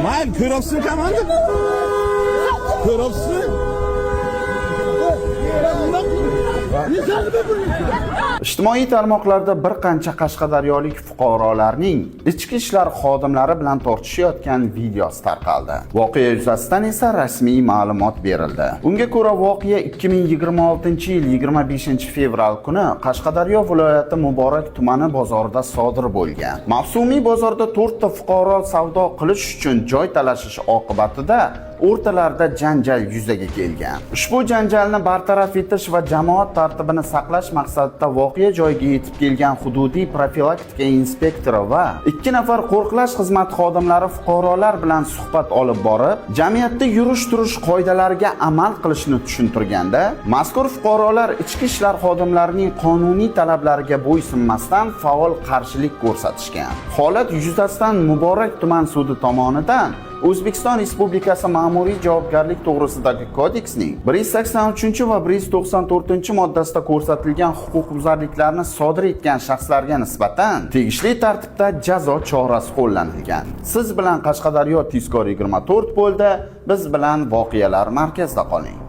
Hayır, ko'ryapsizmi komandir? Ko'ryapsizmi? Ijtimoiy tarmoqlarda bir qancha qashqadaryolik fuqarolarning ichki ishlar xodimlari bilan tortishayotgan videosi tarqaldi. Voqea yuzasidan esa rasmiy ma'lumot berildi. Unga ko'ra, voqea 2026-yil 25-fevral kuni Qashqadaryo viloyati Muborak tumani bozorida sodir bo'lgan. Mavsumiy bozorda 4 ta fuqaro savdo qilish uchun joy talashish oqibatida o'rtalarida janjal yuzaga kelgan. Ushbu janjalni bartaraf etish va jamoat tartibini saqlash maqsadida voqea joyiga yetib kelgan hududiy profilaktika inspektori va 2 nafar qo'riqlash xizmati xodimlari fuqarolar bilan suhbat olib borib, jamiyatda yurish-turish qoidalariga amal qilishni tushuntirganda, mazkur fuqarolar ichki ishlar xodimlarining qonuniy talablariga bo'ysunmasdan faol qarshilik ko'rsatishgan. Holat yuzasidan Muborak tuman sudi tomonidan O'zbekiston Respublikasi Ma'muriy javobgarlik to'g'risidagi kodeksning 183 va 194-moddasida ko'rsatilgan huquqbuzarliklarni sodir etgan shaxslarga nisbatan tegishli tartibda jazo chorasi qo'llanilgan. Siz bilan Qashqadaryo tezkor 24 bo'ldi. Biz bilan voqealar markazida qoling.